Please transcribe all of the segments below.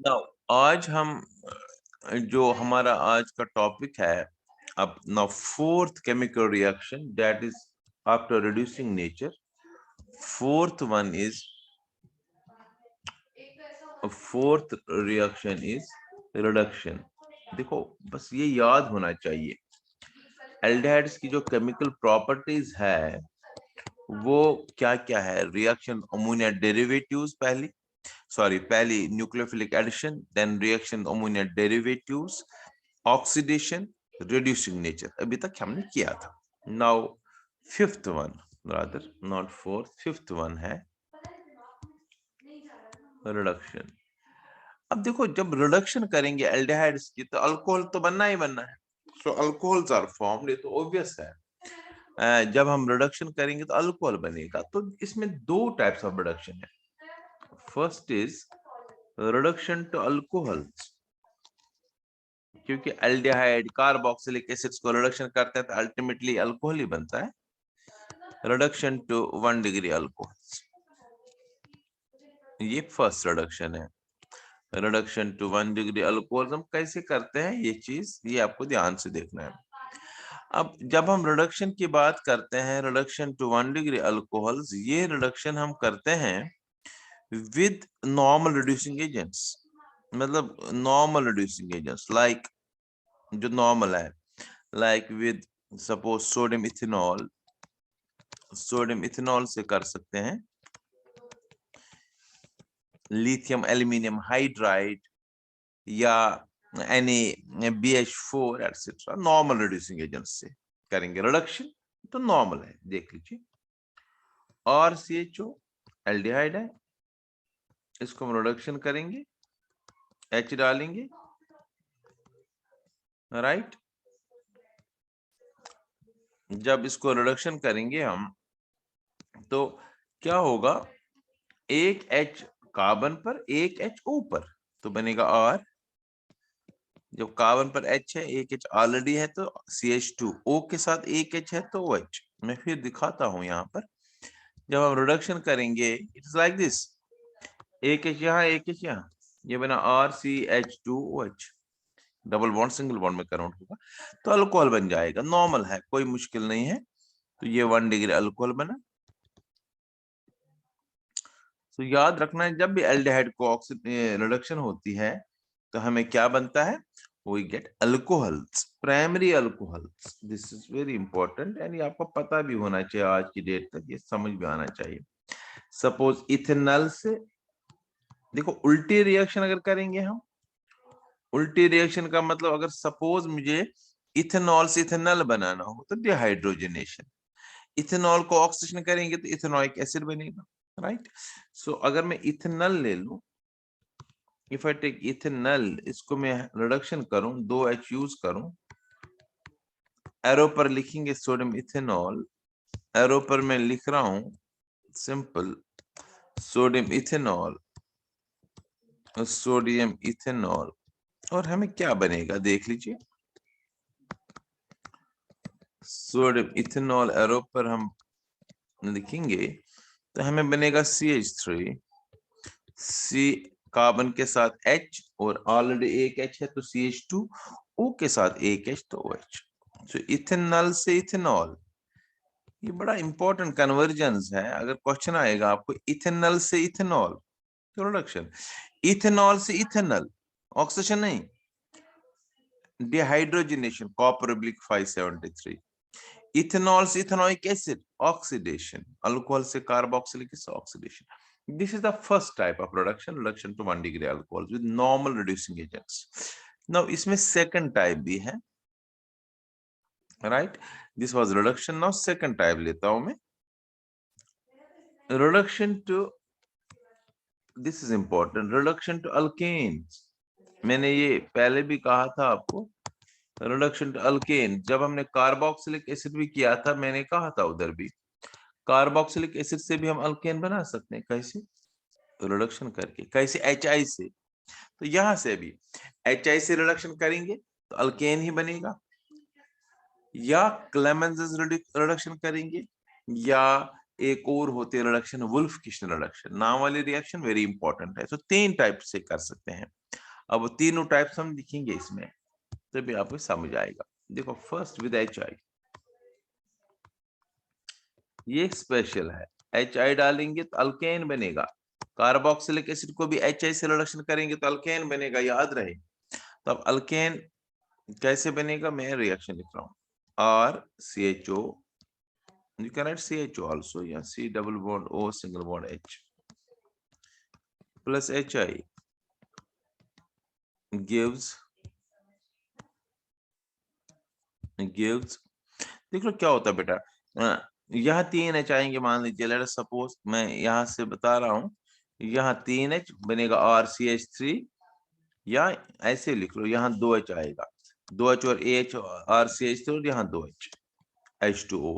Now आज हम जो हमारा आज का टॉपिक है, अब now fourth chemical reaction that is after reducing nature. Fourth one is fourth reaction is reduction. देखो, बस ये याद होना चाहिए, एल्डिहाइड्स की जो केमिकल प्रॉपर्टीज है वो क्या क्या है। रिएक्शन अमोनिया डेरिवेटिव्स, पहली nucleophilic addition, then reaction ammonia derivatives, oxidation, reducing nature, अभी तक हमने किया था। Now fifth one, rather not fourth, fifth one है रिडक्शन। अब देखो, जब रिडक्शन करेंगे एल्डिहाइड्स की तो अल्कोहल तो बनना ही बनना है। सो अल्कोहल्स आर फॉर्म्ड, ये तो ऑब्वियस है। जब हम रिडक्शन करेंगे तो अल्कोहल बनेगा। तो इसमें दो टाइप्स ऑफ रिडक्शन है। First is reduction to alcohols, क्योंकि एल्डिहाइड कार्बोक्सिलिक एसिड्स को रिडक्शन करते हैं तो अल्टीमेटली अल्कोहल ही बनता है। रिडक्शन टू 1 डिग्री अल्कोहल्स, ये फर्स्ट रिडक्शन है। रिडक्शन टू 1 डिग्री अल्कोहल हम कैसे करते हैं, ये चीज ये आपको ध्यान से देखना है। अब जब हम रिडक्शन की बात करते हैं, रिडक्शन टू 1 डिग्री अल्कोहल्स, ये रिडक्शन हम करते हैं विद नॉर्मल रिड्यूसिंग एजेंट्स। मतलब नॉर्मल रिड्यूसिंग एजेंट्स लाइक, जो नॉर्मल है, like with suppose sodium ethanol. Sodium ethanol से कर सकते हैं, लिथियम एल्यूमिनियम हाइड्राइड या NaBH4 etcetera, normal reducing agent से करेंगे रिडक्शन तो नॉर्मल है, देख लीजिए। और CHO एल्डिहाइड है, इसको हम रिडक्शन करेंगे, H डालेंगे, राइट। जब इसको रिडक्शन करेंगे हम तो क्या होगा, एक H कार्बन पर, एक H ऊपर, तो बनेगा R। जब कार्बन पर H है, एक H ऑलरेडी है तो CH2, O के साथ एक H है तो OH। मैं फिर दिखाता हूं यहाँ पर। जब हम रिडक्शन करेंगे इट्स लाइक दिस, एक H यहाँ, एक H यहाँ, ये बना RCH2OH। Double bond single bond में कन्वर्ट होगा तो अल्कोहल बन जाएगा, नॉर्मल है, कोई मुश्किल नहीं है। तो ये 1 डिग्री अल्कोहल बना। तो याद रखना है, जब भी एल्डिहाइड को रिडक्शन होती है तो हमें क्या बनता है, we get alcohols, primary alcohols. This is very important, यानी आपको पता भी होना चाहिए, आज की डेट तक ये समझ में आना चाहिए। सपोज इथेनॉल से, देखो उल्टी रिएक्शन अगर करेंगे हम, उल्टी रिएक्शन का मतलब अगर सपोज मुझे इथेनॉल से इथेनॉल बनाना हो तो डिहाइड्रोजनेशन, इथेनॉल को ऑक्सीडेशन करेंगे तो इथेनॉइक एसिड बनेगा, राइट। सो अगर मैं इथेनॉल ले लूं, इफ आई टेक इथेनॉल, इसको मैं रिडक्शन करूं, 2H यूज करूं, एरो पर लिखेंगे सोडियम इथेनॉल, एरो पर मैं लिख रहा हूं simple sodium ethanol, sodium ethanol. और हमें क्या बनेगा देख लीजिए, सोडियम इथेनॉल एरो पर हम लिखेंगे तो हमें बनेगा CH3, C कार्बन के साथ H, और ऑलरेडी एक H है तो CH2, O के साथ एक H तो OH। तो इथेनॉल से इथेनॉल, ये बड़ा इंपॉर्टेंट कन्वर्जन है। अगर क्वेश्चन आएगा आपको इथेनॉल से इथेनॉल तो रिडक्शन, इथेनॉल से इथेनॉल ऑक्सीडेशन नहीं, डिहाइड्रोजनेशन, कॉपर ऑब्लिक 573, इथेनॉल से इथेनॉइक एसिड ऑक्सीडेशन, अल्कोहल से carboxylic acid oxidation. This is the first type of reduction, reduction to 1 degree alcohols with normal reducing agents. Now इसमें second type भी है, right? This was reduction. Now second type लेता हूं मैं, reduction to, this is important, reduction to alkanes. मैंने ये पहले भी कहा था आपको, रिडक्शन टू अल्केन। जब हमने कार्बोक्सिलिक एसिड भी किया था, मैंने कहा था उधर भी, कार्बोक्सिलिक एसिड से भी हम अल्केन बना सकते हैं। कैसे, रिडक्शन करके। कैसे, HI से। तो यहां से भी HI से रिडक्शन करेंगे तो अल्केन ही बनेगा, या क्लेमेंस रिडक्शन करेंगे, या एक और होती है रिडक्शन वुल्फ किशन रिडक्शन नाम वाली रिएक्शन, वेरी इंपॉर्टेंट है। तो 3 टाइप से कर सकते हैं। अब तीनों टाइप्स हम लिखेंगे इसमें, तभी आपको समझ आएगा। देखो फर्स्ट विद HI, ये स्पेशल है। HI डालेंगे तो अल्केन बनेगा। कार्बोक्सिलिक एसिड को भी HI से रिडक्शन करेंगे तो अल्केन बनेगा, याद रहे। तो अब अल्केन कैसे बनेगा, मैं रिएक्शन लिख रहा हूं। RCHO, you can write CHO also, yeah, C double bond O single bond H plus HI gives देख लो क्या होता है बेटा, यहाँ 3H आएंगे, मान लीजिए लेट अस सपोज, मैं यहाँ से बता रहा हूँ, यहाँ 3H बनेगा RCH3, या ऐसे लिख लो, यहाँ 2H आएगा, 2H और AH RCH3 और यहाँ 2H H2O,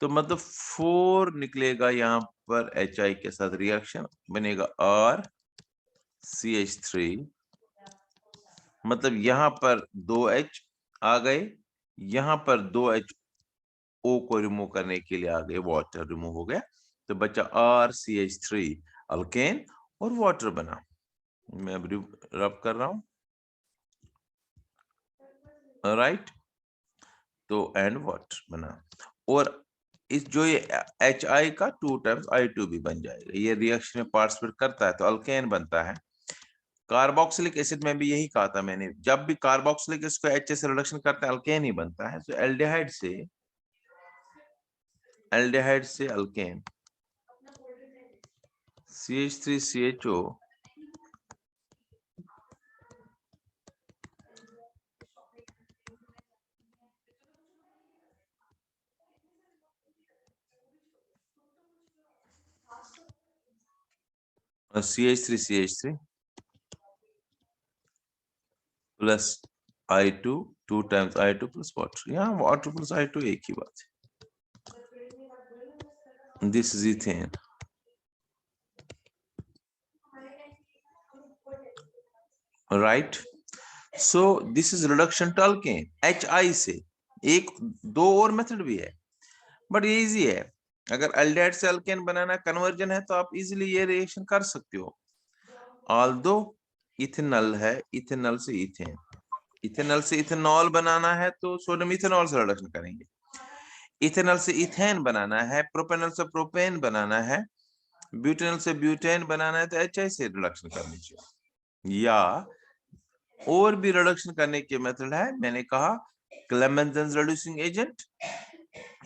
तो मतलब 4 निकलेगा यहाँ पर HI के साथ रिएक्शन, बनेगा RCH3, मतलब यहाँ पर 2H आ गए, यहाँ पर 2H O को रिमूव करने के लिए आ गए, वाटर रिमूव हो गया, तो बचा RCH3 अल्केन और वाटर बना। मैं अब रब कर रहा हूं, राइट, तो एंड वाटर बना, और इस जो ये HI का 2 टाइम्स I2 भी बन जाएगा, ये रिएक्शन में पार्टिसिपेट करता है तो अल्केन बनता है। कार्बोक्सिलिक एसिड में भी यही कहा था मैंने, जब भी कार्बोक्सिलिक एसिड को HI से रिडक्शन करता है अल्केन ही बनता है, तो एल्डिहाइड से alkane CH3CHO CH3CH3 plus I2 2 times I2 plus water, यहाँ वाटर प्लस I2 एक ही बात है, this is ethane, right, so this is reduction to alkane HI से। एक दो और मेथड भी है बट ये इजी है, अगर एल्डिहाइड से अल्केन बनाना कन्वर्जन है तो आप इजीली ये रिएक्शन कर सकते हो। ऑल्दो इथेनॉल है, इथेनॉल से इथेन, इथेनॉल से इथेनॉल बनाना है तो सोडियम इथेनॉल से रिडक्शन करेंगे, इथेनॉल से इथेन बनाना है, प्रोपेनॉल से प्रोपेन बनाना है, ब्यूटेनॉल से ब्यूटेन बनाना है तो HI से रिडक्शन करनी चाहिए। या और भी रिडक्शन करने के मेथड है, मैंने कहा क्लेमेंसेन रिड्यूसिंग एजेंट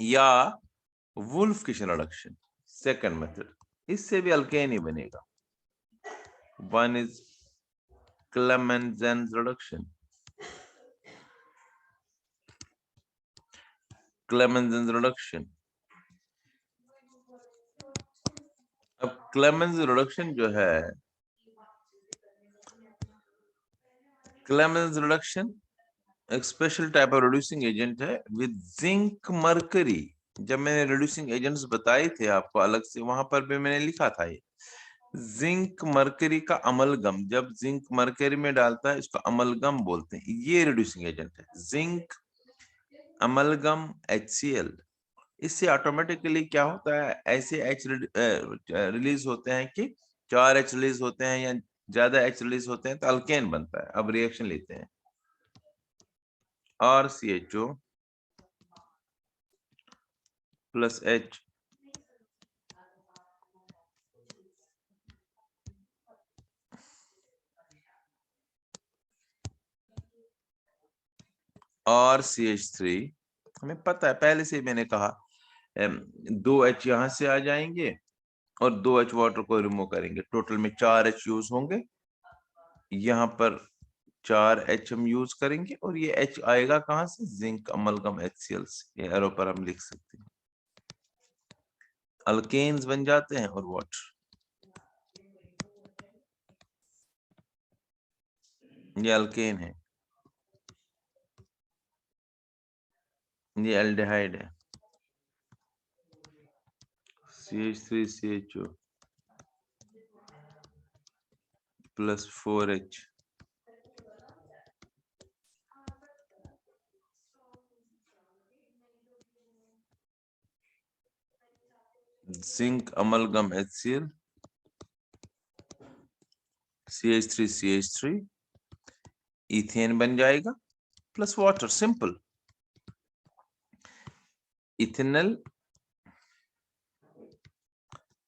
या Wolff Kishner reduction, second method, इससे भी अल्केन ही बनेगा। One is Clemmensen reduction, Clemmensen reduction. अब क्लेमेंसेन रिडक्शन जो है, क्लेमेंसेन रिडक्शन एक special type of reducing agent है विद जिंक मरकरी। जब मैंने रिड्यूसिंग एजेंट्स बताए थे आपको अलग से, वहां पर भी मैंने लिखा था ये जिंक मरकरी का अमलगम, जब जिंक मरकरी में डालता है इसको अमलगम बोलते हैं, ये रिड्यूसिंग एजेंट है जिंक अमलगम HCl। इससे ऑटोमेटिकली क्या होता है, ऐसे H रिलीज होते हैं कि 4 H रिलीज होते हैं या ज्यादा H रिलीज होते हैं तो अल्केन बनता है। अब रिएक्शन लेते हैं, RCHO प्लस H और CH3, हमें पता है पहले से ही मैंने कहा 2H यहां से आ जाएंगे और 2H वाटर को रिमूव करेंगे, टोटल में 4H यूज होंगे, यहाँ पर 4H हम यूज करेंगे और ये H आएगा कहां से, जिंक अमलगम HCl से, ये एरो पर हम लिख सकते हैं, अल्केन्स बन जाते हैं और वाटर, ये अल्केन है, ये एल्डिहाइड है, CH3CHO plus 4H zinc amalgam HCl CH3CH3 ethane बन जाएगा plus water, simple. Ethanol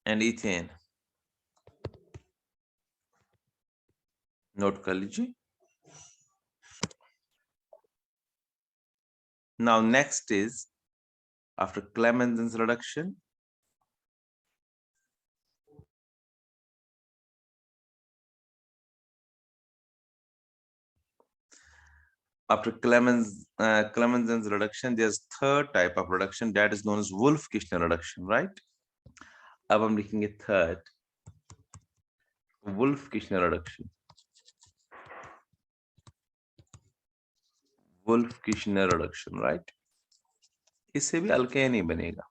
and ethane, note कर लीजिए। Now next is after Clemenson's reduction, after Clemenson's reduction, there's third type of reduction that is known as Wolff-Kishner reduction, right? अब हम लिखेंगे third, Wolff-Kishner reduction। Wolff-Kishner reduction, right? इससे भी alkane ही बनेगा,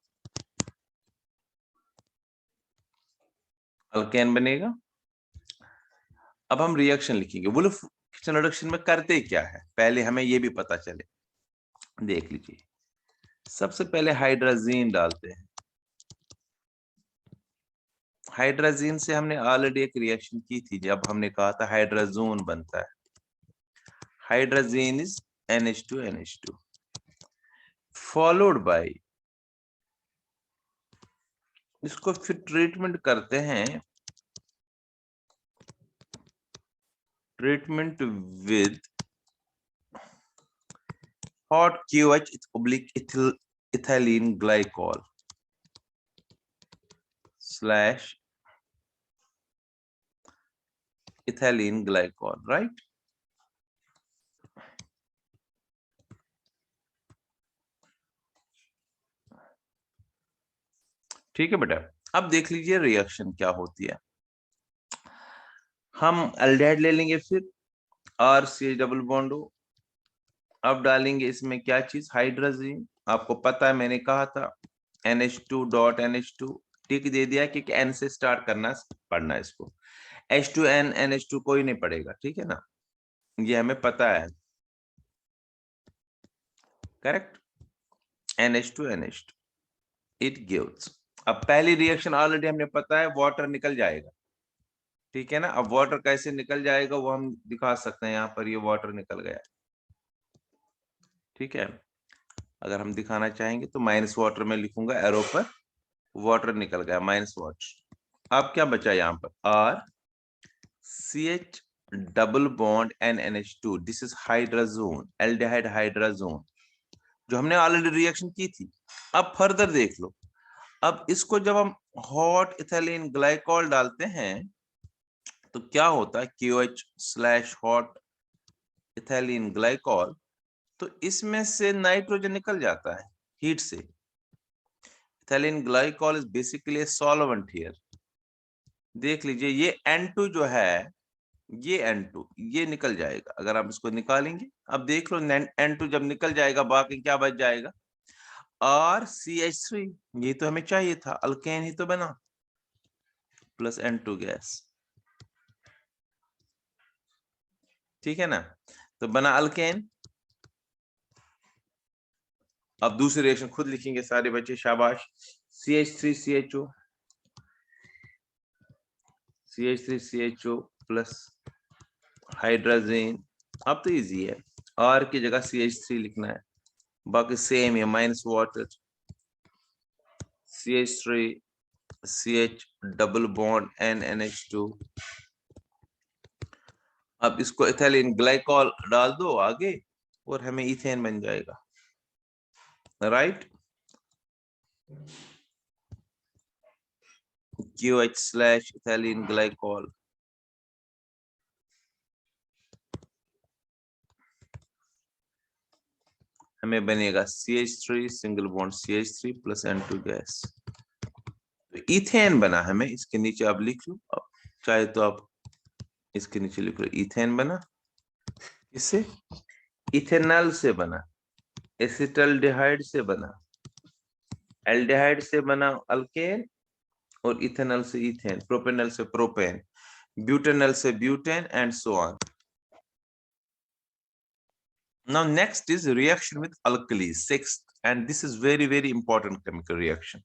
alkane बनेगा। अब हम रिएक्शन लिखेंगे। वुल्फ-किचन रिडक्शन में करते क्या है, पहले हमें ये भी पता चले, देख लीजिए। सबसे पहले हाइड्रोजीन डालते हैं। हाइड्रोजीन से हमने ऑलरेडी एक रिएक्शन की थी जब हमने कहा था हाइड्रोजोन बनता है। Hydrazine is NH2NH2 followed by, इसको फिर ट्रीटमेंट करते हैं, treatment with hot QH oblique ethylene glycol slash ethylene glycol, right? ठीक है बेटा। अब देख लीजिए रिएक्शन क्या होती है। हम एल्डिहाइड ले लेंगे, फिर RCH डबल बॉन्ड हो। अब डालेंगे इसमें क्या चीज, हाइड्रोजन। आपको पता है मैंने कहा था NH2.NH2 टिक दे दिया क्योंकि N से स्टार्ट करना पढ़ना है इसको। H2N NH2 कोई नहीं पड़ेगा, ठीक है ना, ये हमें पता है, करेक्ट। NH2NH2 it gives. अब पहली रिएक्शन ऑलरेडी हमने पता है, वाटर निकल जाएगा, ठीक है ना। अब वाटर कैसे निकल जाएगा वो हम दिखा सकते हैं, यहाँ पर ये वाटर निकल गया, ठीक है। अगर हम दिखाना चाहेंगे तो माइनस वाटर में लिखूंगा एरो पर, वाटर निकल गया, माइनस वाटर। अब क्या बचा यहाँ पर, RCH double bond NNH2, this is hydrazone, aldehyde hydrazone, जो हमने ऑलरेडी रिएक्शन की थी। अब फर्दर देख लो, अब इसको जब हम हॉट इथाइलिन ग्लाइकॉल डालते हैं तो क्या होता है, QH slash hot ethylene glycol, तो इसमें से नाइट्रोजन निकल जाता है हीट से। Ethylene glycol is basically solvent here. देख लीजिए ये N2 जो है, ये N2 ये निकल जाएगा अगर आप इसको निकालेंगे। अब देख लो N2 जब निकल जाएगा बाकी क्या बच जाएगा, RCH3, ये तो हमें चाहिए था, अल्केन ही तो बना, प्लस N2 गैस, ठीक है ना, तो बना अल्केन। अब दूसरी रिएक्शन खुद लिखेंगे सारे बच्चे, शाबाश। CH3CHO, CH3CHO plus hydrogen. अब तो इजी है, R की जगह CH3 लिखना है, बाकी सेम है, minus water, CH3 CH double bond NNH2। अब इसको इथाइलिन ग्लाइकॉल डाल दो आगे और हमें इथेन बन जाएगा, right. QH slash ethylene glycol, हमें बनेगा CH3 single bond CH3 plus N2 gas, तो इथेन बना हमें। इसके नीचे आप लिख लो, चाहे तो आप इसके नीचे लिख लो, इथेन बना। इससे इथेनॉल से बना, एसिटल्डिहाइड से बना, एल्डिहाइड से बना अल्केन, और इथेनॉल से इथेन, प्रोपेनॉल से प्रोपेन, ब्यूटेनॉल से butane, and so on. Now next is reaction with alkalis, sixth, and this is very very important chemical reaction.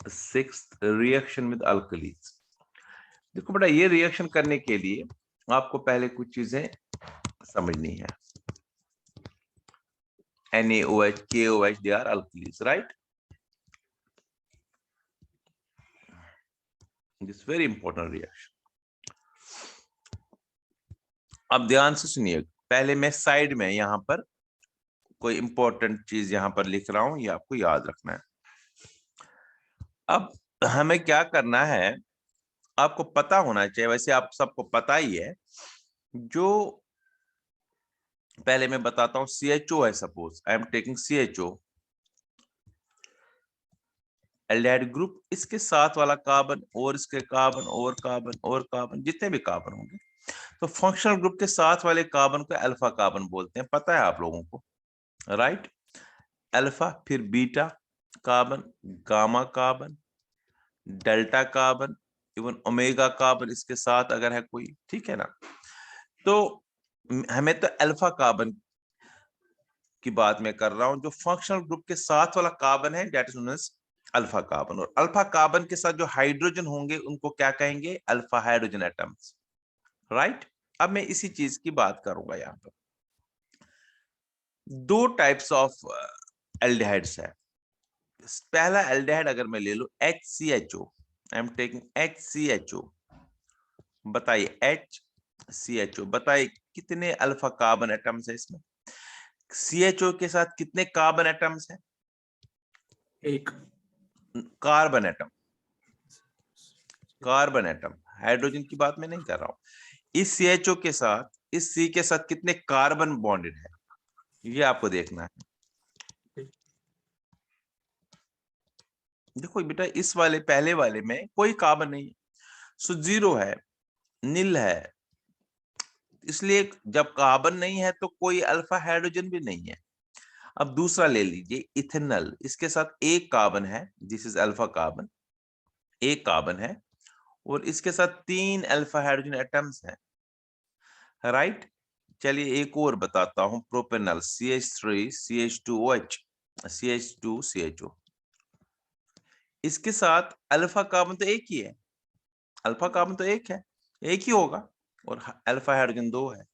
Sixth reaction with alkalis। देखो बेटा, ये रिएक्शन करने के लिए आपको पहले कुछ चीजें समझनी है। NaOH, KOH, they are alkalis, right? This very important reaction. अब ध्यान से सुनिए, पहले मैं साइड में यहां पर कोई इंपॉर्टेंट चीज यहां पर लिख रहा हूं, ये आपको याद रखना है। अब हमें क्या करना है, आपको पता होना चाहिए, वैसे आप सबको पता ही है। जो पहले मैं बताता हूं, CHO है, suppose I am taking CHO aldehyde group, इसके साथ वाला कार्बन और इसके कार्बन और कार्बन और कार्बन, जितने भी कार्बन होंगे, तो फंक्शनल ग्रुप के साथ वाले कार्बन को अल्फा कार्बन बोलते हैं, पता है आप लोगों को, राइट? अल्फा, फिर beta carbon, gamma carbon, delta carbon, even omega carbon इसके साथ अगर है कोई, ठीक है ना। तो हमें तो अल्फा कार्बन की बात मैं कर रहा हूं, जो फंक्शनल ग्रुप के साथ वाला कार्बन है, that is known as alpha carbon. और अल्फा कार्बन के साथ जो हाइड्रोजन होंगे उनको क्या कहेंगे? Alpha hydrogen atoms, right? अब मैं इसी चीज की बात करूंगा। यहाँ पर दो टाइप्स ऑफ एल्डिहाइड्स है। पहला एल्डिहाइड अगर मैं ले लूं HCHO, I am taking HCHO, बताइए HCHO, बताइए कितने अल्फा कार्बन एटम्स है इसमें? CHO के साथ कितने कार्बन एटम्स है? एक carbon atom, carbon atom, hydrogen की बात मैं नहीं कर रहा हूं। इस CHO के साथ, इस C के साथ कितने कार्बन बॉन्डेड है, ये आपको देखना है। देखो बेटा, इस वाले पहले वाले में कोई कार्बन नहीं है, सो जीरो है, नील है, इसलिए जब कार्बन नहीं है तो कोई अल्फा हाइड्रोजन भी नहीं है। अब दूसरा ले लीजिए इथेनॉल, इसके साथ एक कार्बन है, दिस इज अल्फा कार्बन, एक कार्बन है, और इसके साथ 3 अल्फा हाइड्रोजन एटम्स हैं, राइट? चलिए एक और बताता हूं, propanol CH3 CH2OH CH2 CHO, इसके साथ अल्फा कार्बन तो एक ही है, अल्फा कार्बन तो एक है, एक ही होगा, और अल्फा हाइड्रोजन 2 है।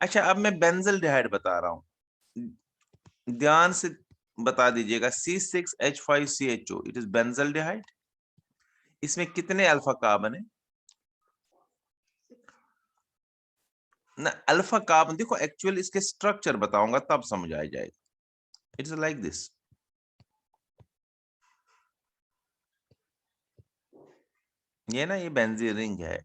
अच्छा, अब मैं बेंजल्डिहाइड बता रहा हूं, ध्यान से बता दीजिएगा, C6H5CHO, इट इज बेंजल्डिहाइड। इसमें कितने अल्फा कार्बन है ना? अल्फा कार्बन देखो, एक्चुअली इसके स्ट्रक्चर बताऊंगा तब समझ आ जाएगा। इट्स लाइक दिस, ये ना, ये बेंजीन रिंग है,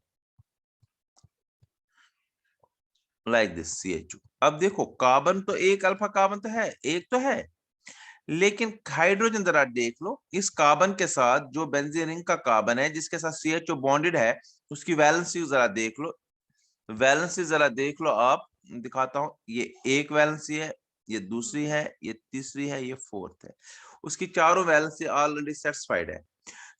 लाइक दिस CHO। अब देखो, कार्बन तो एक, अल्फा कार्बन तो है, एक तो है, लेकिन हाइड्रोजन जरा देख लो, इस कार्बन के साथ जो बेंजीन रिंग का कार्बन है जिसके साथ CHO बॉन्डेड है, उसकी वैलेंसी जरा देख लो, वैलेंसी जरा देख लो आप, दिखाता हूं, ये एक वैलेंसी है, ये दूसरी है, ये तीसरी है, ये फोर्थ है, उसकी चारों वैलेंसी ऑलरेडी सेटिस्फाइड है।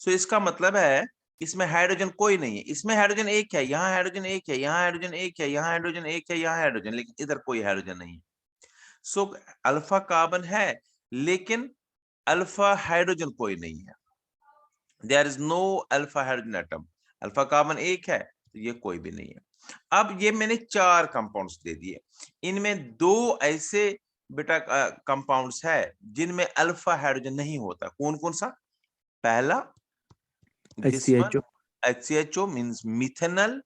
सो इसका मतलब है इसमें हाइड्रोजन कोई नहीं है, इसमें हाइड्रोजन एक है, यहाँ हाइड्रोजन एक है, यहाँ हाइड्रोजन एक है, यहाँ हाइड्रोजन एक है, यहाँ हाइड्रोजन, लेकिन इधर कोई हाइड्रोजन नहीं है। सो अल्फा कार्बन है, लेकिन अल्फा हाइड्रोजन कोई नहीं है, there is no alpha hydrogen atom. Alpha carbon एक है, तो ये कोई भी नहीं है। अब ये मैंने 4 कंपाउंड्स दे दिए, इनमें 2 ऐसे बेटा कंपाउंड्स है जिनमें अल्फा हाइड्रोजन नहीं होता। कौन कौन सा? पहला this one, HCHO means methanol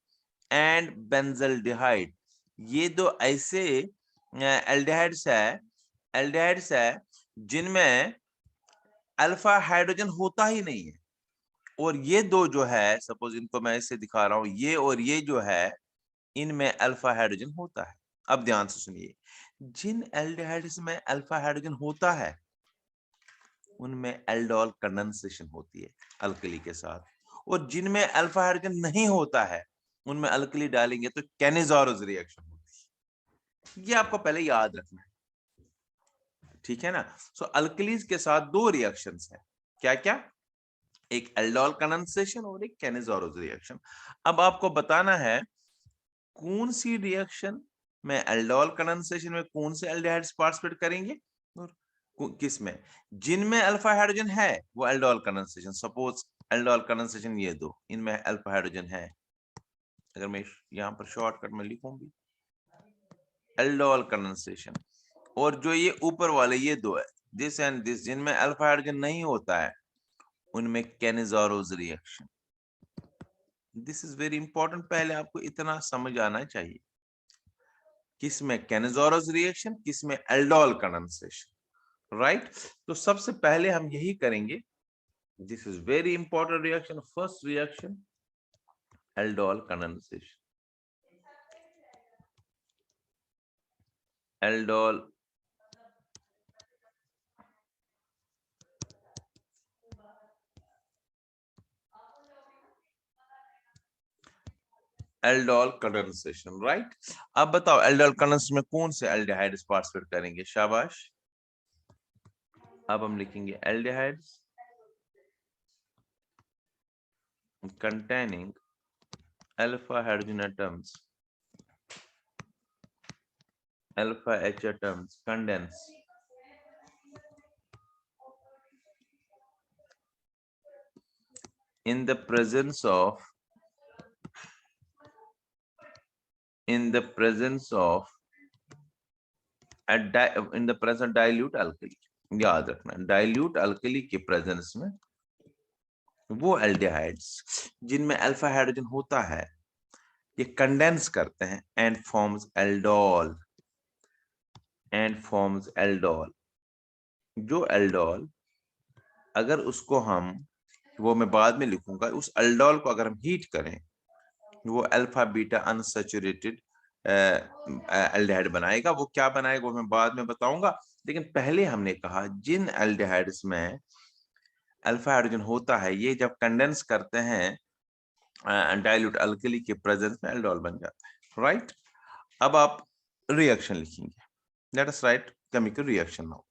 and benzaldehyde, ये दो ऐसे एल्डिहाइड्स है जिनमें अल्फा हाइड्रोजन होता ही नहीं है। और ये दो जो है, सपोज इनको मैं ऐसे दिखा रहा हूं, ये और ये जो है, इनमें अल्फा हाइड्रोजन होता है। अब ध्यान से सुनिए, जिन एल्डिहाइड्स में अल्फा हाइड्रोजन होता है उनमें एल्डोल कंडेंसेशन होती है अल्कली के साथ, और जिनमें अल्फा हाइड्रोजन नहीं होता है उनमें अल्कली डालेंगे तो कैनिज़ारोस रिएक्शन होती है। ये आपको पहले याद रखना है, ठीक है ना? सो अल्कलीज के साथ 2 रिएक्शंस हैं, क्या क्या? एक एल्डोल कंडेंसेशन और एक कैनिज़ारोस रिएक्शन। अब आपको बताना है कौन सी रिएक्शन में एल्डोल कंडेंसेशन में कौन से एल्डिहाइड्स पार्टिसिपेट करेंगे और किस में? जिनमें अल्फा हाइड्रोजन है वो aldol condensation, suppose aldol condensation ये दो, इनमें अल्फा हाइड्रोजन है, अगर मैं यहाँ पर शॉर्टकट में लिखूंगी एल्डोल कंडेंसेशन, और जो ये ऊपर वाले ये दो है दिस एंड दिस, जिनमें अल्फा हाइड्रोजन नहीं होता है उनमें Cannizzaro's reaction. This is very important, पहले आपको इतना समझ आना चाहिए किसमें कैनिज़ारोस रिएक्शन, किसमें एल्डोल कंडेंसेशन, राइट। तो सबसे पहले हम यही करेंगे, this is very important reaction, first reaction aldol condensation. Aldol aldol condensation, right. अब बताओ एल्डोल कंडेंसेशन में कौन से एल्डिहाइड्स पार्टिसिपेट करेंगे, शाबाश। अब हम लिखेंगे aldehydes containing alpha hydrogen atoms, alpha H atoms condense in the presence of dilute alkali। याद रखना डाइल्यूट अल्कली के प्रेजेंस में वो एल्डिहाइड्स जिनमें अल्फा हाइड्रोजन होता है ये कंडेंस करते हैं एंड फॉर्म्स एल्डोल। जो एल्डोल अगर उसको हम, वो मैं बाद में लिखूंगा, उस एल्डोल को अगर हम हीट करें वो अल्फा बीटा अनसैचुरेटेड एल्डिहाइड बनाएगा। वो क्या बनाएगा वो मैं बाद में बताऊंगा, लेकिन पहले हमने कहा जिन एल्डिहाइड्स में अल्फा हाइड्रोजन होता है ये जब कंडेंस करते हैं डाइल्यूट अल्कली के प्रेजेंस में एल्डोल बन जाता है, राइट। अब आप रिएक्शन लिखेंगे, let us right chemical reaction now.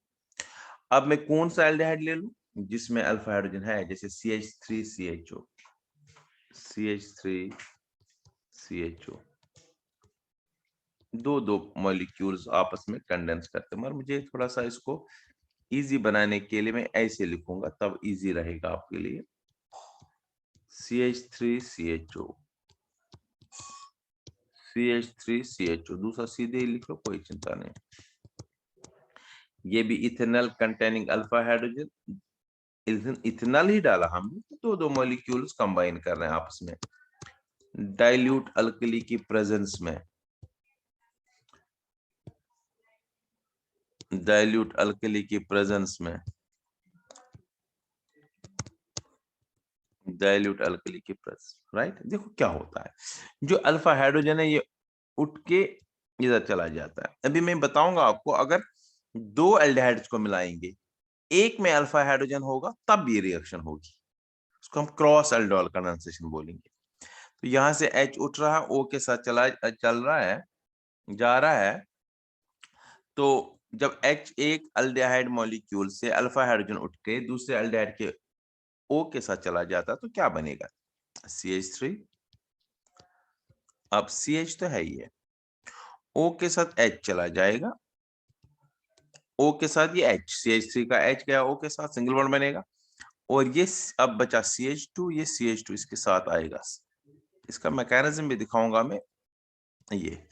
अब मैं कौन सा एल्डिहाइड ले लूं जिसमें अल्फा हाइड्रोजन है, जैसे CH3CHO, CH3CHO, दो मॉलिक्यूल्स आपस में कंडेंस करते हैं। मगर मुझे थोड़ा सा इसको इजी बनाने के लिए मैं ऐसे लिखूंगा, तब इजी रहेगा आपके लिए। CH3CHO, CH3CHO, दूसरा सीधे ही लिख लो, कोई चिंता नहीं। ये भी ethanol containing alpha hydrogen, ethanol ही डाला हमने, दो मॉलिक्यूल्स कंबाइन कर रहे हैं आपस में डाइल्यूट अल्कली की प्रेजेंस में, डाइल्यूट अल्कली की प्रेजेंस में, डाइल्यूट अल्कली की प्रेजेंस, राइट। देखो क्या होता है, जो अल्फा हाइड्रोजन है ये उठ के इधर चला जाता है। अभी मैं बताऊंगा आपको, अगर दो एल्डिहाइड्स को मिलाएंगे एक में अल्फा हाइड्रोजन होगा तब ये रिएक्शन होगी, उसको हम क्रॉस एल्डोल कंडेंसेशन बोलेंगे। तो यहां से H उठ रहा है, O के साथ चल रहा है, जा रहा है। तो जब H एक एल्डिहाइड मॉलिक्यूल से अल्फा हाइड्रोजन उठ के दूसरे एल्डिहाइड के O के साथ चला जाता तो क्या बनेगा, CH3। अब CH तो है ही है, O के साथ H चला जाएगा, O के साथ ये H, CH3 का H गया O के साथ, सिंगल बॉन्ड बनेगा। और ये अब बचा CH2, ये CH2 इसके साथ आएगा। इसका मैकेनिज्म भी दिखाऊंगा मैं। ये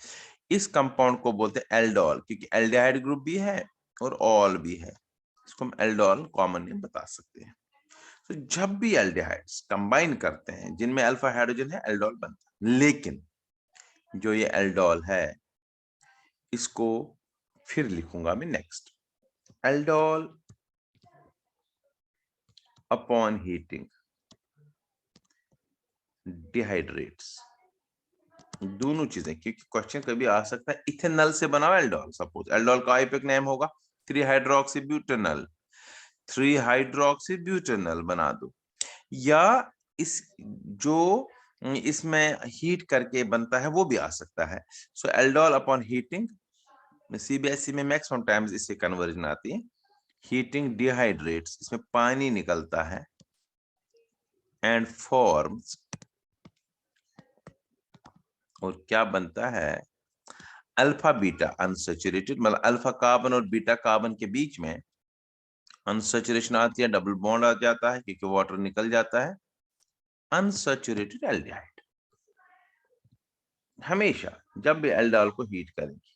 इस कंपाउंड को बोलते हैं एल्डोल, क्योंकि एल्डिहाइड ग्रुप भी है और ऑल भी है, इसको हम एल्डोल कॉमन नेम बता सकते हैं। तो जब भी एल्डिहाइड्स कंबाइन करते हैं जिनमें अल्फा हाइड्रोजन है एल्डोल बनता है। लेकिन जो ये एल्डोल है इसको फिर लिखूंगा मैं next, aldol upon heating dehydrates. दोनों चीजें, क्योंकि क्वेश्चन कभी आ सकता है इथेनॉल से बना हुआ एल्डोल, सपोज एल्डोल का आईयूपीएक नेम होगा 3-हाइड्रोक्सीब्यूटेनॉल, 3-हाइड्रोक्सीब्यूटेनॉल बना दो, या इस जो इसमें हीट करके बनता है वो भी आ सकता है। सो एल्डोल अपॉन हीटिंग, CBSE में मैक्सिमम टाइम्स इससे कन्वर्जन आती है, हीटिंग डिहाइड्रेट्स, इसमें पानी निकलता है, एंड फॉर्म्स, और क्या बनता है अल्फा बीटा अनसैचुरेटेड, मतलब अल्फा कार्बन और बीटा कार्बन के बीच में अनसैचुरेशन आती है, डबल बॉन्ड आ जाता है क्योंकि वाटर निकल जाता है, अनसैचुरेटेड एल्डिहाइड। हमेशा जब भी एल्डोल को हीट करेंगे,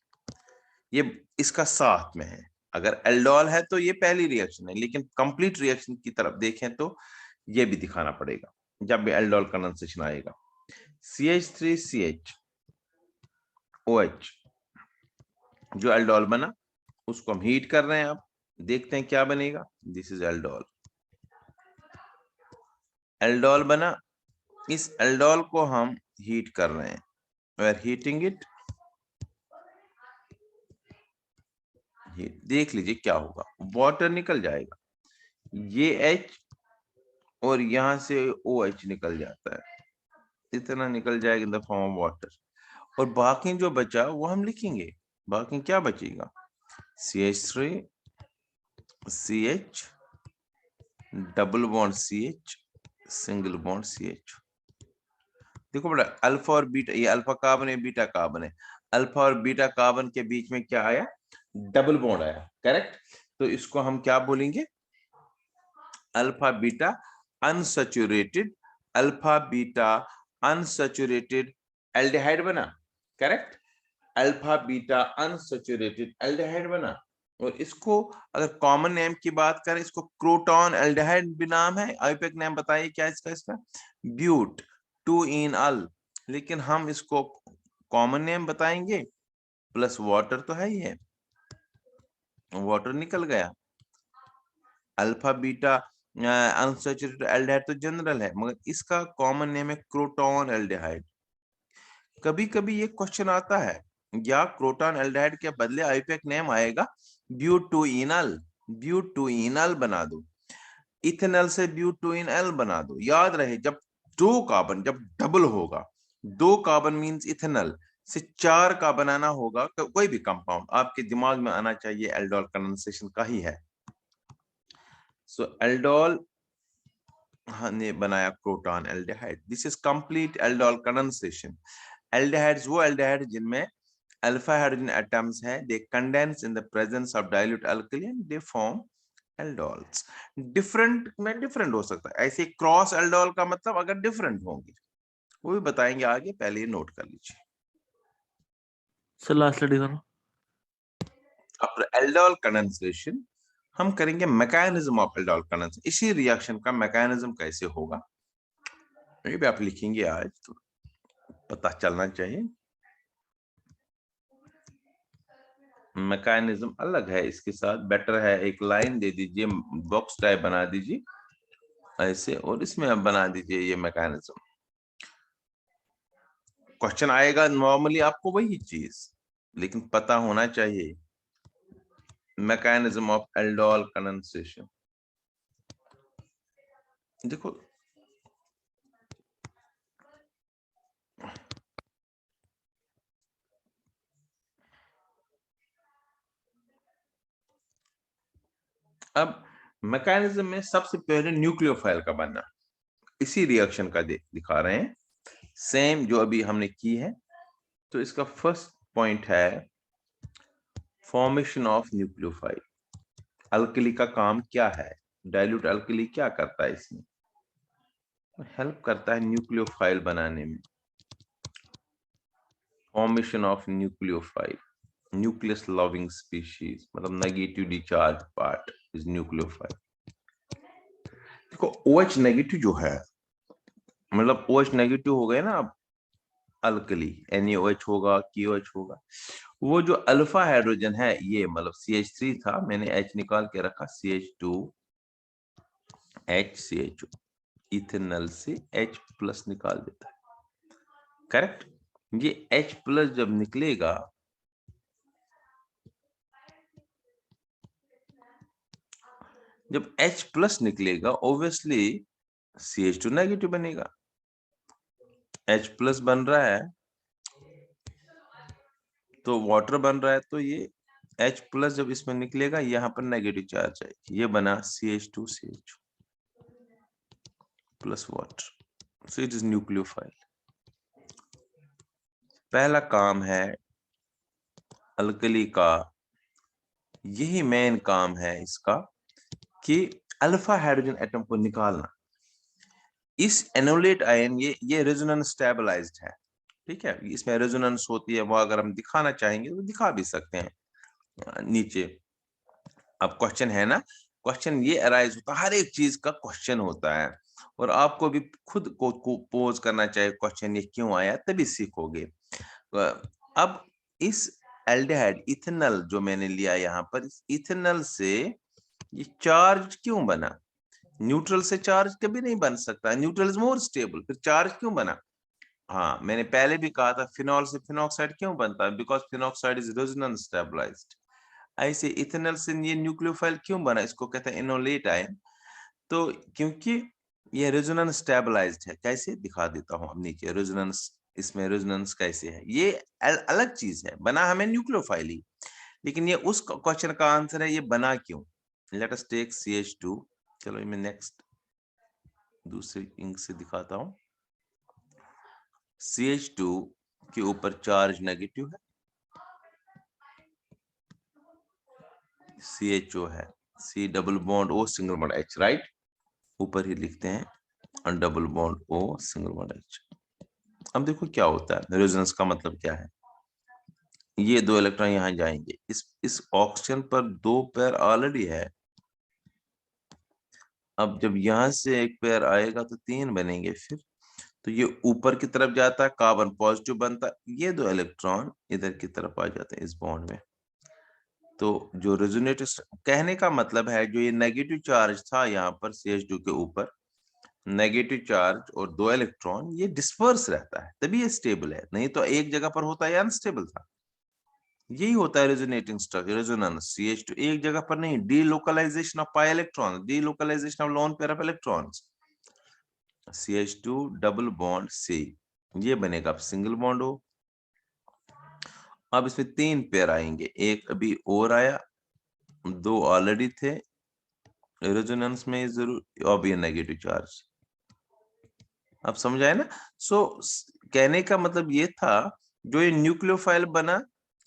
ये इसका साथ में है। अगर एल्डोल है तो ये पहली रिएक्शन है, लेकिन कंप्लीट रिएक्शन की तरफ देखें तो ये भी दिखाना पड़ेगा जब भी एल्डोल कंडेंसेशन आएगा। CH3CHOH जो एल्डोल बना उसको हम हीट कर रहे हैं। अब देखते हैं क्या बनेगा। This is aldol. एल्डोल बना, इस एल्डोल को हम हीट कर रहे हैं। We are heating it. देख लीजिए क्या होगा, वाटर निकल जाएगा, ये H और यहां से OH निकल जाता है, इतना निकल जाएगा in the form of water. और बाकी जो बचा वो हम लिखेंगे। बाकी क्या बचेगा, CH3 CH double bond CH single bond CH। देखो बेटा, अल्फा और बीटा, ये अल्फा कार्बन है, बीटा कार्बन है। अल्फा और बीटा कार्बन के बीच में क्या आया, डबल बॉन्ड आया, करेक्ट। तो इसको हम क्या बोलेंगे, alpha beta unsaturated, alpha beta unsaturated aldehyde बना, correct. Alpha beta unsaturated aldehyde बना। और इसको अगर कॉमन नेम की बात करें, इसको क्रोटॉन एल्डिहाइड भी नाम है। आईयूपीएक नेम बताइए क्या इसका ब्यूट 2 इन अल। लेकिन हम इसको कॉमन नेम बताएंगे, प्लस वाटर तो है ही है, वाटर निकल गया। अल्फा बीटा अनसैचुरेटेड एल्डिहाइड तो जनरल है, मगर इसका कॉमन नेम है क्रोटॉन एल्डिहाइड। कभी कभी ये क्वेश्चन आता है, या क्रोटॉन एल्डिहाइड के बदले आईयूपीएक नेम आएगा ब्यूटोइनल, ब्यूटोइनल बना दो, इथेनॉल से ब्यूटोइनल बना दो। याद रहे, जब दो कार्बन जब डबल होगा, 2 कार्बन मींस इथेनॉल से 4 का बनाना होगा, तो कोई भी कंपाउंड आपके दिमाग में आना चाहिए एल्डोल कंडेंसेशन का ही है। सो एल्डोल ने बनाया croton aldehyde. This is complete aldol condensation. Aldehydes वो एल्डिहाइड जिनमें अल्फा हाइड्रोजन एटम्स है, they condense in the presence of dilute alkali and they form aldols. Different में डिफरेंट हो सकता है, ऐसे क्रॉस एल्डोल का मतलब अगर डिफरेंट होंगे वो भी बताएंगे आगे, पहले ये नोट कर लीजिए। सर लास्ट स्लाइड दिखाना। आफ्टर एल्डोल कंडेंसेशन हम करेंगे मैकेनिज्म ऑफ एल्डोल कंडेंसेशन। इसी रिएक्शन का मैकेनिज्म कैसे होगा ये भी आप लिखेंगे, आज तो पता चलना चाहिए। मैकेनिज्म अलग है, इसके साथ बेटर है एक लाइन दे दीजिए, बॉक्स टाइप बना दीजिए ऐसे, और इसमें अब बना दीजिए ये मैकेनिज्म। क्वेश्चन आएगा नॉर्मली आपको वही चीज, लेकिन पता होना चाहिए मैकेनिज्म ऑफ एल्डोल कंडेंसेशन। देखो अब मैकेनिज्म में सबसे पहले न्यूक्लियोफाइल का बनना, इसी रिएक्शन का दिखा रहे हैं, सेम जो अभी हमने की है। तो इसका फर्स्ट पॉइंट है फॉर्मेशन ऑफ न्यूक्लियोफाइल। अल्कली का काम क्या है, डाइल्यूट अल्कली क्या करता है, इसमें हेल्प करता है न्यूक्लियोफाइल बनाने में। Formation of nucleophile, nucleus loving species, मतलब negatively charge part is nucleophile. देखो OH नेगेटिव जो है, मतलब OH नेगेटिव हो गए ना, अब अल्कली NaOH होगा, KOH होगा। वो जो अल्फा हाइड्रोजन है, ये मतलब CH3 था, मैंने H निकाल के रखा, CH2 HCHO, इथेनॉल से H प्लस निकाल देता है, करेक्ट। ये H प्लस जब निकलेगा, जब H प्लस निकलेगा ऑब्वियसली CH2 नेगेटिव बनेगा। H प्लस बन रहा है तो वाटर बन रहा है, तो ये H प्लस जब इसमें निकलेगा यहाँ पर नेगेटिव चार्ज आएगी, ये बना CH2 CH plus water. So it is nucleophile. पहला काम है अल्कली का, यही मेन काम है इसका, कि अल्फा हाइड्रोजन एटम को निकालना। इस एनोलेट आयन, ये रेजोनेंस स्टेबलाइज्ड है, ठीक है, इसमें रेजोनेंस होती है, वो अगर हम दिखाना चाहेंगे तो दिखा भी सकते हैं नीचे। अब क्वेश्चन है ना, क्वेश्चन ये अराइज होता है, हर एक चीज का क्वेश्चन होता है, और आपको भी खुद को पोज करना चाहिए क्वेश्चन ये क्यों आया, तभी सीखोगे। अब इस एल्डिहाइड इथेनॉल जो मैंने लिया यहाँ पर, इस इथेनॉल से ये चार्ज क्यों बना? न्यूट्रल से चार्ज कभी नहीं बन सकता, न्यूट्रल इज मोर स्टेबल, फिर चार्ज क्यों बना? हाँ, मैंने पहले भी कहा था फिनॉल से फिनॉक्साइड क्यों बनता है, because phenoxide is resonance stabilized. ऐसे इथेनॉल से ये न्यूक्लियोफाइल क्यों बना, इसको कहते हैं इनोलेट आयन, तो क्योंकि ये रेजोनेंस स्टेबलाइज्ड है। कैसे दिखा देता हूं अब नीचे, रेजोनेंस, इसमें रेजोनेंस कैसे है, ये अलग चीज है, बना हमें न्यूक्लियोफाइल ही, लेकिन ये उस क्वेश्चन का आंसर है, ये बना क्यों। लेट अस टेक CH2, चलो मैं नेक्स्ट दूसरी इंक से दिखाता हूं। CH2 के ऊपर चार्ज नेगेटिव है, CHO है, C double bond O single bond H, right, ऊपर ही लिखते हैं, और double bond O single bond H। अब देखो क्या होता है, रेजोनेंस का मतलब क्या है, ये दो इलेक्ट्रॉन यहां जाएंगे, इस ऑक्सीजन पर दो पेयर ऑलरेडी है, अब जब यहां से एक पेयर आएगा तो तीन बनेंगे, फिर तो ये ऊपर की तरफ जाता है, कार्बन पॉजिटिव बनता है, ये दो इलेक्ट्रॉन इधर की तरफ आ जाते हैं इस बॉन्ड में। तो जो रेजोनेटिव, कहने का मतलब है जो ये नेगेटिव चार्ज था यहाँ पर CH2 के ऊपर, नेगेटिव चार्ज और दो इलेक्ट्रॉन, ये डिस्पर्स रहता है, तभी ये स्टेबल है, नहीं तो एक जगह पर होता है अनस्टेबल था। यही होता है रेजोनेटिंग स्ट्रक्चर, रेजोनेंस। CH2 एक जगह पर नहीं, delocalization of pi electron, delocalization of lone pair of electrons. CH2 double bond C, ये बनेगा, अब सिंगल बॉन्ड हो। अब इसमें तीन पेयर आएंगे, एक अभी और आया, दो ऑलरेडी थे रेजोनेंस में, जरूर अब ये नेगेटिव चार्ज। अब समझ आए ना। सो कहने का मतलब ये था, जो ये न्यूक्लियोफाइल बना,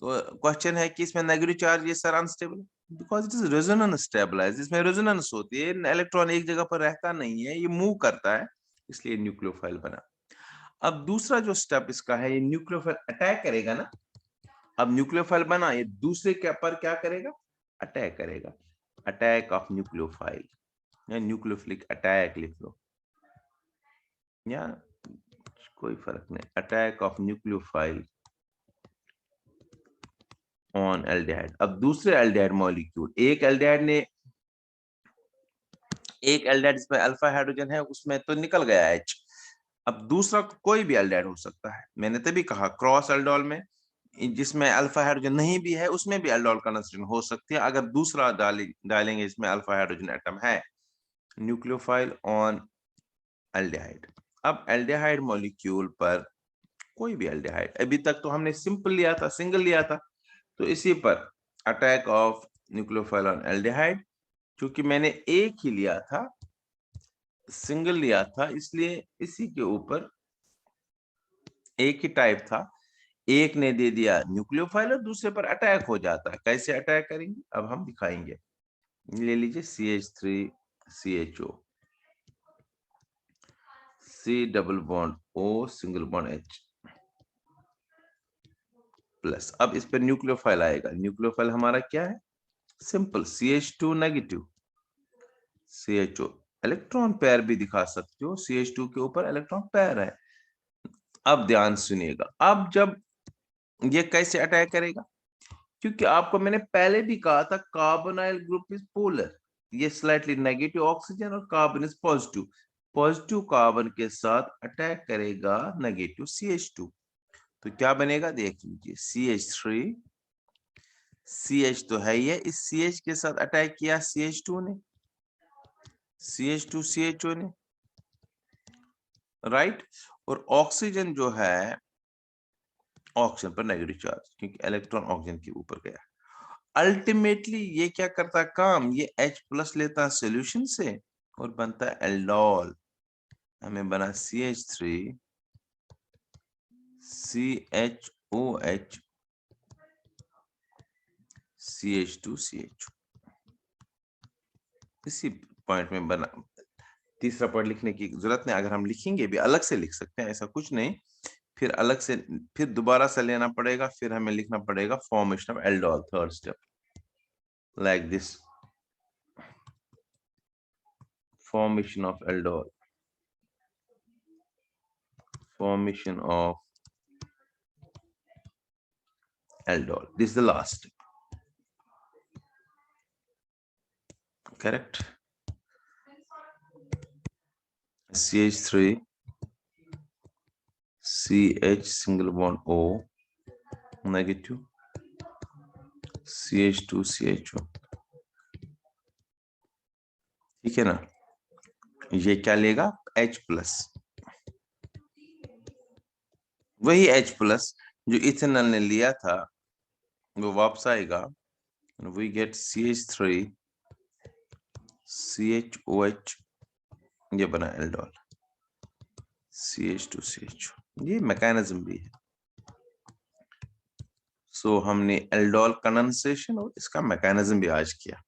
क्वेश्चन है कि इसमें नेगेटिव चार्ज, ये sir unstable, because it is resonance stabilized, इसमें रेजोनेंस होती है, इलेक्ट्रॉन एक जगह पर रहता नहीं है, ये मूव करता है, इसलिए न्यूक्लियोफाइल बना। अब दूसरा जो स्टेप इसका है, ये न्यूक्लियोफाइल अटैक करेगा ना, अब न्यूक्लियोफाइल बना, ये दूसरे के पर क्या करेगा, अटैक करेगा, अटैक ऑफ न्यूक्लियोफाइल, या न्यूक्लियोफिलिक अटैक लिख लो, या कोई फर्क नहीं, attack of nucleophile on aldehyde. अब दूसरे एल्डिहाइड मॉलिक्यूल, एक एल्डिहाइड इसमें अल्फा हाइड्रोजन है, उसमें तो निकल गया H, अब दूसरा कोई भी एल्डिहाइड हो सकता है, मैंने तभी कहा क्रॉस एल्डोल में जिसमें अल्फा हाइड्रोजन नहीं भी है, उसमें भी एल्डोल कंस्ट्रक्शन हो सकती है, अगर दूसरा डालेंगे इसमें अल्फा हाइड्रोजन एटम है। Nucleophile on aldehyde. अब एल्डिहाइड मॉलिक्यूल पर कोई भी एल्डिहाइड, अभी तक तो हमने सिंपल लिया था, सिंगल लिया था, तो इसी पर attack of nucleophile on aldehyde, क्योंकि मैंने एक ही लिया था, सिंगल लिया था, इसलिए इसी के ऊपर एक ही टाइप था, एक ने दे दिया न्यूक्लियोफाइल और दूसरे पर अटैक हो जाता है। कैसे अटैक करेंगे अब हम दिखाएंगे। ले लीजिए CH3 CHO, C double bond O single bond H plus. अब इस पर न्यूक्लियोफाइल आएगा, न्यूक्लियोफाइल हमारा क्या है, simple CH2 negative, CHO, electron pair भी दिखा सकते हो, CH2 के ऊपर इलेक्ट्रॉन पेयर है। अब ध्यान सुनिएगा, अब जब ये कैसे अटैक करेगा, क्योंकि आपको मैंने पहले भी कहा था कार्बोनाइल ग्रुप इज पोलर, ये स्लाइटली नेगेटिव ऑक्सीजन और carbon is positive, positive carbon के साथ अटैक करेगा नेगेटिव CH2, तो क्या बनेगा देख लीजिए, CH3 CH तो है ही है, इस CH के साथ अटैक किया CH2 ने, CH2 CHO ने, राइट, और ऑक्सीजन जो है, ऑक्सीजन पर नेगेटिव चार्ज, क्योंकि इलेक्ट्रॉन ऑक्सीजन के ऊपर गया, अल्टीमेटली ये क्या करता है काम, ये H प्लस लेता है सोल्यूशन से और बनता है एल्डोल, हमें बना CH3 CHOH CH2 CHO, इसी पॉइंट में बना। तीसरा पॉइंट लिखने की जरूरत नहीं, अगर हम लिखेंगे भी अलग से लिख सकते हैं, ऐसा कुछ नहीं, फिर अलग से फिर दोबारा से लेना पड़ेगा, फिर हमें लिखना पड़ेगा formation of aldol, third step, like this, formation of aldol, formation of aldol. This is the last step. Correct? CH3 CH single bond O negative, CH2 CHO. ठीक है ना? ये क्या लेगा? H प्लस, वही H प्लस जो ethanol ने लिया था वो वापस आएगा. We get CH3 CHOH, ये बना एल्डोल, CH2 CHO. ये मैकेनिज्म भी है. सो हमने एल्डोल कंडेंसेशन और इसका मैकेनिज्म भी आज किया.